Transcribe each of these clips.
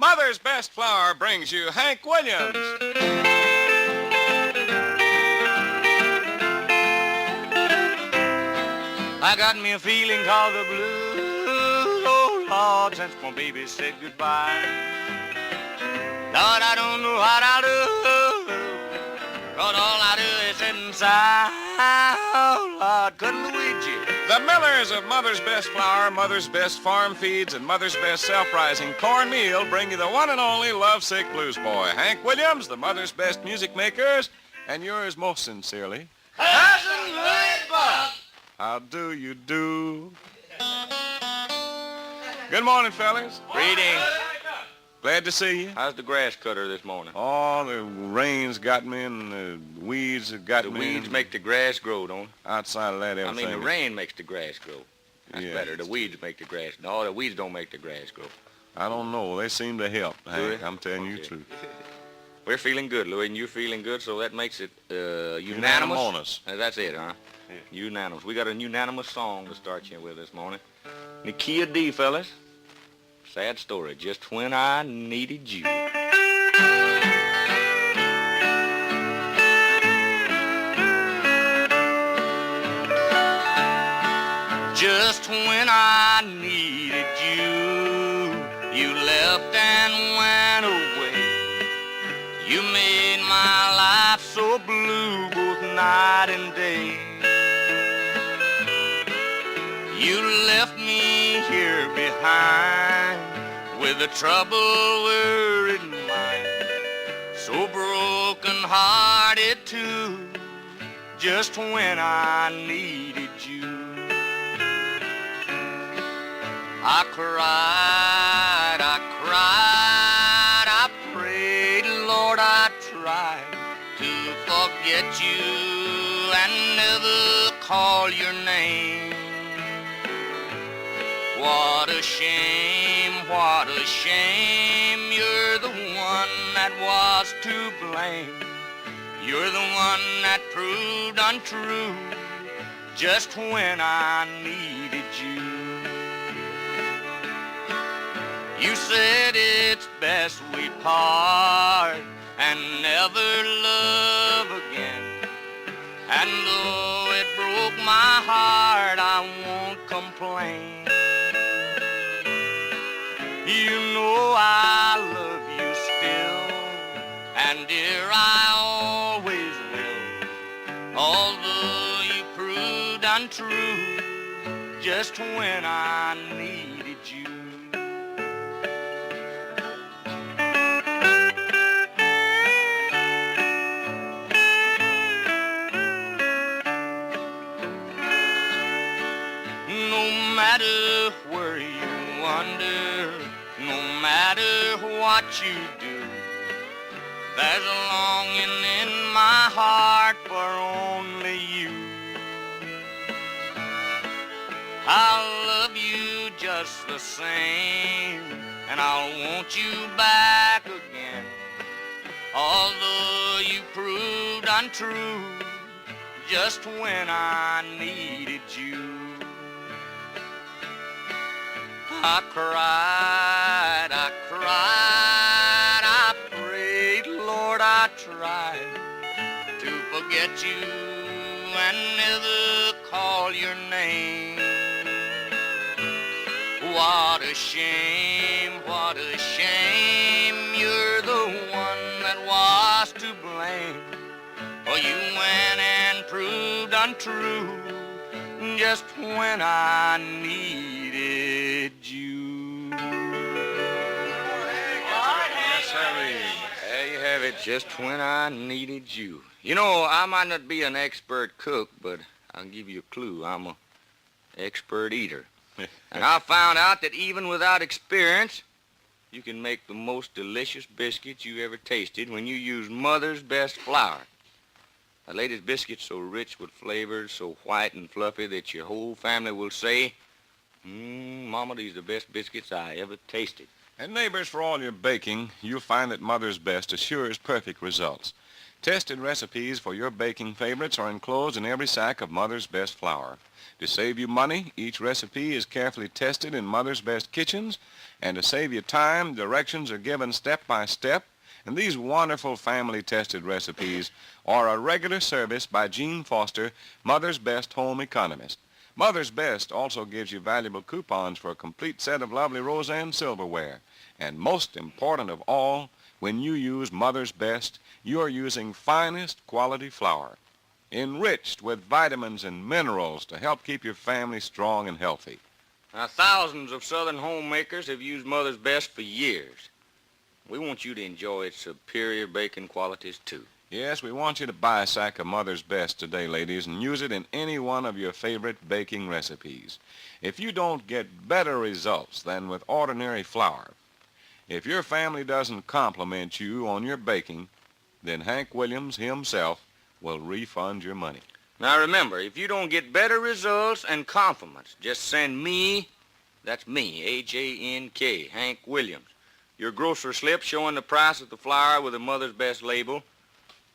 Mother's Best Flour brings you Hank Williams. I got me a feeling called the blues, oh Lord, since my baby said goodbye. Lord, I don't know what I'll do, 'cause all I do is sit inside. Oh Lord, couldn't Luigi. The millers of Mother's Best Flour, Mother's Best Farm Feeds, and Mother's Best Self-Rising Cornmeal bring you the one and only lovesick blues boy, Hank Williams, the Mother's Best music makers, and yours most sincerely, Cousin Louie Buck. how do you do? Good morning, fellas. Greetings. Glad to see you. How's the grass cutter this morning? Oh, the rain's got me and the weeds have got The me. weeds make the grass grow, don't they? Outside of that, I everything. mean, the rain makes the grass grow. That's Yeah. better. The weeds make the grass. No, the weeds don't make the grass grow. I don't know. They seem to help, Hank. they? I'm telling you the Okay. truth. We're feeling good, Louie, and you're feeling good, so that makes it unanimous. Unanimous. That's it, huh? Yeah. Unanimous. We got a unanimous song to start you with this morning. Nikia D, fellas. Sad story. Just when I needed you. Just when I needed you, you left and went away. You made my life so blue both night and day. You left me here behind with a trouble worried mind, so broken-hearted too, just when I needed you. I cried, I prayed, Lord, I tried to forget you and never call your name. What a shame, you're the one that was to blame. You're the one that proved untrue just when I needed you. You said it's best we part and never love again. And though it broke my heart, I won't complain. You know I love you still, and dear, I always will. Although you proved untrue just when I needed you. No matter where you wander, no matter what you do, there's a longing in my heart for only you. I'll love you just the same, and I'll want you back again. Although you proved untrue just when I needed you. I cried, I prayed, Lord, I tried to forget you and never call your name. What a shame, you're the one that was to blame. For you went and proved untrue just when I needed you. There you have it, just when I needed you. You know, I might not be an expert cook, but I'll give you a clue. I'm an expert eater. And I found out that even without experience, you can make the most delicious biscuits you ever tasted when you use Mother's Best Flour. The latest biscuit's so rich with flavors, so white and fluffy that your whole family will say, Mama, these are the best biscuits I ever tasted. And neighbors, for all your baking, you'll find that Mother's Best assures perfect results. Tested recipes for your baking favorites are enclosed in every sack of Mother's Best flour. To save you money, each recipe is carefully tested in Mother's Best kitchens, and to save you time, directions are given step by step, and these wonderful family-tested recipes are a regular service by Gene Foster, Mother's Best home economist. Mother's Best also gives you valuable coupons for a complete set of lovely Roseanne silverware. And most important of all, when you use Mother's Best, you're using finest quality flour, enriched with vitamins and minerals to help keep your family strong and healthy. Now, thousands of Southern homemakers have used Mother's Best for years. We want you to enjoy its superior baking qualities, too. Yes, we want you to buy a sack of Mother's Best today, ladies, and use it in any one of your favorite baking recipes. If you don't get better results than with ordinary flour, if your family doesn't compliment you on your baking, then Hank Williams himself will refund your money. Now, remember, if you don't get better results and compliments, just send me, that's me, H-A-N-K, Hank Williams, your grocery slip showing the price of the flour with the Mother's Best label,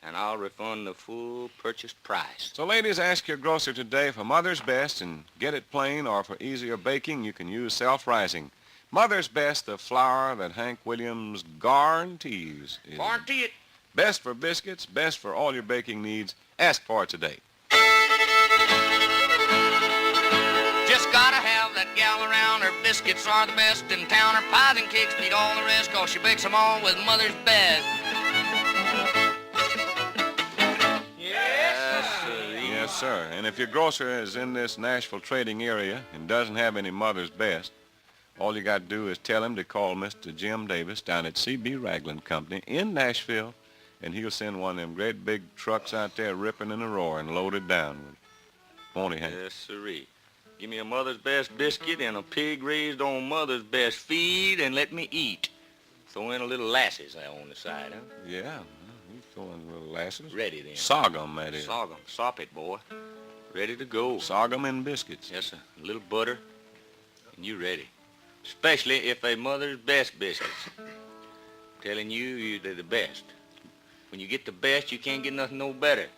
and I'll refund the full purchase price. So, ladies, ask your grocer today for Mother's Best and get it plain, or for easier baking, you can use self-rising. Mother's Best, the flour that Hank Williams guarantees is Guarantee it. best for biscuits, best for all your baking needs. Ask for it today. Just gotta have that gal around. Her biscuits are the best in town. Her pies and cakes beat all the rest, 'cause she bakes them all with Mother's Best. Yes, sir. And if your grocer is in this Nashville trading area and doesn't have any Mother's Best, all you got to do is tell him to call Mr. Jim Davis down at C.B. Ragland Company in Nashville, and he'll send one of them great big trucks out there ripping and a-roaring, loaded down with it. Won't he, Hank? Yes, sirree. Give me a Mother's Best biscuit and a pig raised on Mother's Best feed, and let me eat. Throw in a little lasses on the side, huh? Yeah, he's throwing little lasses. Ready then. Sorghum, that is. Sorghum. Sop it, boy. Ready to go. Sorghum and biscuits. Yes, sir. A little butter, and you ready. Especially if they Mother's Best biscuits. Telling you, they're the best. When you get the best, you can't get nothing no better.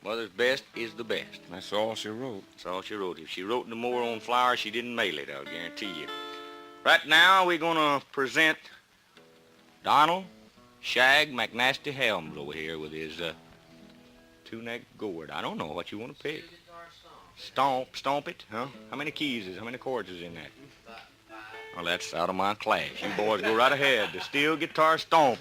Mother's Best is the best. That's all she wrote. That's all she wrote. If she wrote no more on flour, she didn't mail it, I'll guarantee you. Right now, we're going to present Donald Shag McNasty Helms over here with his two-neck gourd. I don't know what you want to pick. Stomp it, huh? How many chords is in that? Well, that's out of my class. You boys go right ahead. The steel guitar stomp.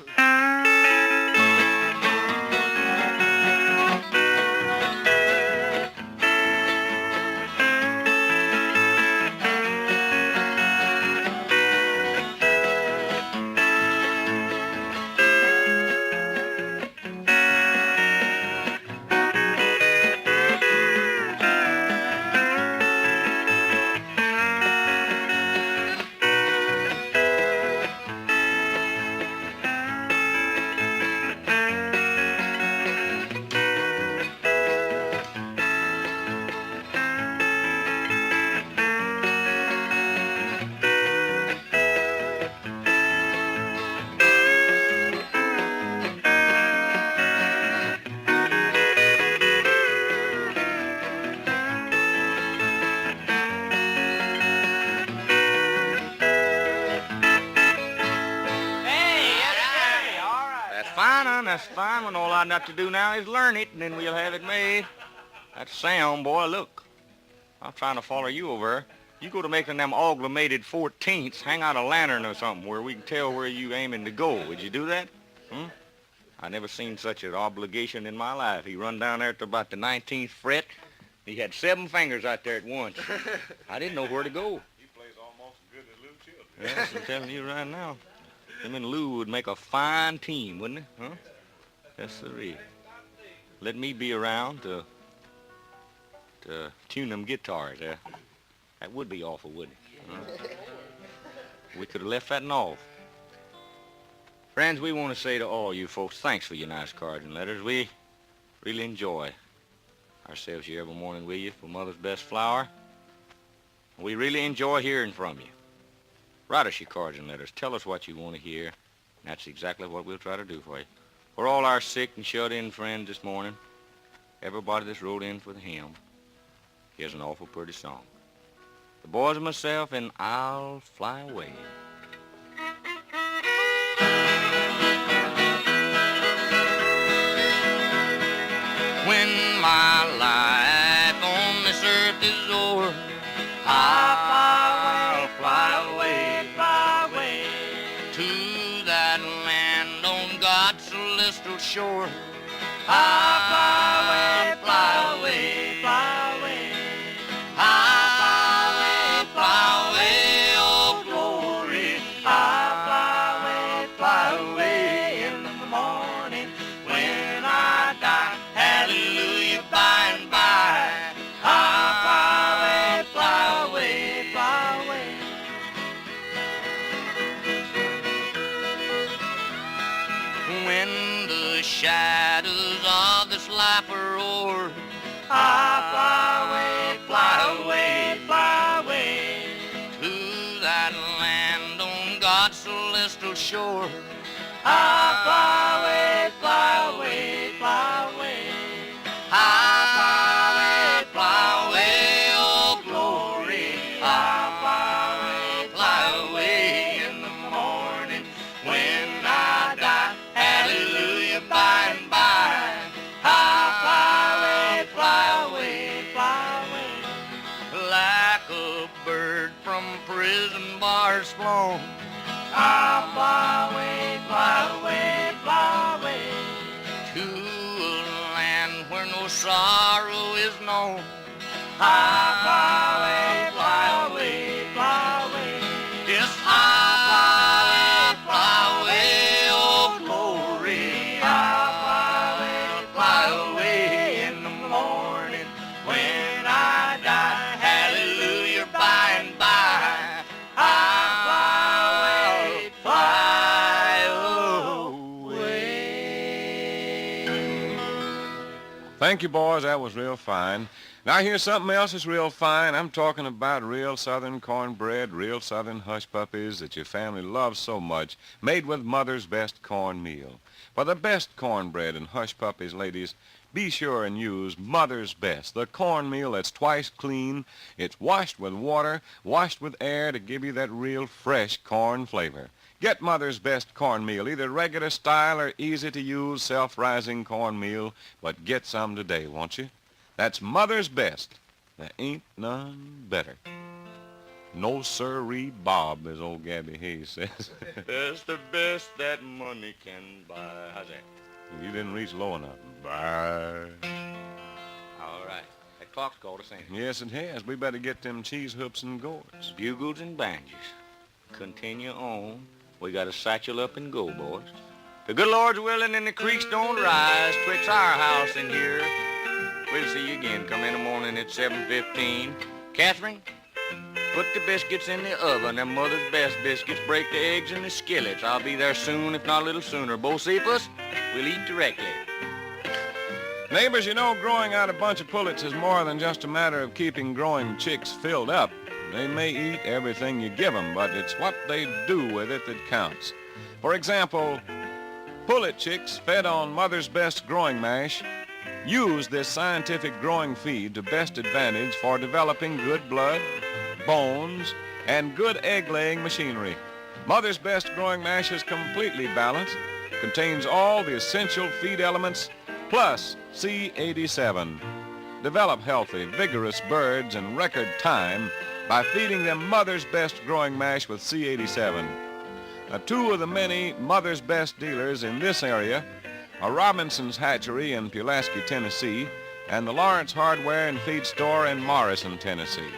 That's fine. When all I've got to do now is learn it, and then we'll have it made. That sound, boy, look. I'm trying to follow you over. You go to making them amalgamated 14ths, hang out a lantern or something where we can tell where you aiming to go. Would you do that? I never seen such an obligation in my life. He run down there to about the 19th fret. He had 7 fingers out there at once. I didn't know where to go. He plays almost as good as Lou Childs. Yes, I'm telling you right now. Him and Lou would make a fine team, wouldn't they? Huh? Yes, sirree. Let me be around to tune them guitars there. That would be awful, wouldn't it? Huh? We could have left that off. Friends, we want to say to all you folks, thanks for your nice cards and letters. We really enjoy ourselves here every morning with you for Mother's Best flour. We really enjoy hearing from you. Write us your cards and letters. Tell us what you want to hear. And that's exactly what we'll try to do for you. For all our sick and shut-in friends this morning, everybody that's wrote in for the hymn, here's an awful pretty song. The boys and myself and I'll Fly Away. When my life on this earth is o'er, I'll fly away to that land on God's celestial shore. I'll fly away, fly away. I'll fly away, oh glory. I'll fly away in the morning when I die. Hallelujah, by and by. I'll fly away, fly away. When the shadows of this life are o'er, I'll fly away, fly away to that land on God's celestial shore. I'll fly away, fly away, fly away. I'll fly away, oh glory. I'll fly away in the morning when I die. Hallelujah, by and by. I'll fly away, fly away. Like a bird from prison bars flown, I'll fly away, fly away, fly away to a land where no sorrow is known. I'll fly away, fly away. Yes, I'll fly away, oh glory. I'll fly away in the morning when I die. Hallelujah, by and by. I'll fly away. Thank you, boys. That was real fine. Now here's something else that's real fine. I'm talking about real southern cornbread, real southern hush puppies that your family loves so much, made with Mother's Best cornmeal. For the best cornbread and hush puppies, ladies, be sure and use Mother's Best, the cornmeal that's twice clean. It's washed with water, washed with air to give you that real fresh corn flavor. Get Mother's Best cornmeal, either regular style or easy-to-use self-rising cornmeal, but get some today, won't you? That's Mother's Best. There ain't none better. No sirree Bob, as old Gabby Hayes says. That's the best that money can buy. How's that? You didn't reach low enough. Bye. All right. That clock's called us, ain't it? Yes, it has. We better get them cheese hoops and gourds. Bugles and banjos. Continue on. We got a satchel up and go, boys. The good Lord's willing and the creeks don't rise twixt our house and here. We'll see you again. Come in the morning at 7:15. Catherine, put the biscuits in the oven. Them Mother's Best biscuits. Break the eggs in the skillets. I'll be there soon, if not a little sooner. Bocephus, we'll eat directly. Neighbors, you know, growing out a bunch of pullets is more than just a matter of keeping growing chicks filled up. They may eat everything you give them, but it's what they do with it that counts. For example, pullet chicks fed on Mother's Best growing mash use this scientific growing feed to best advantage for developing good blood, bones, and good egg-laying machinery. Mother's Best growing mash is completely balanced, contains all the essential feed elements, plus C87. Develop healthy, vigorous birds in record time by feeding them Mother's Best growing mash with C87. Now, two of the many Mother's Best dealers in this area are Robinson's Hatchery in Pulaski, Tennessee, and the Lawrence Hardware and Feed Store in Morrison, Tennessee.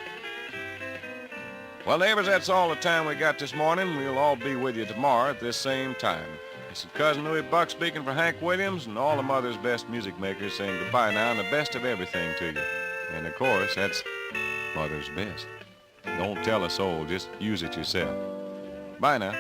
Well, neighbors, that's all the time we got this morning. We'll all be with you tomorrow at this same time. This is Cousin Louie Buck speaking for Hank Williams and all the Mother's Best music makers saying goodbye now and the best of everything to you. And, of course, that's Mother's Best. Don't tell a soul, just use it yourself. Bye now.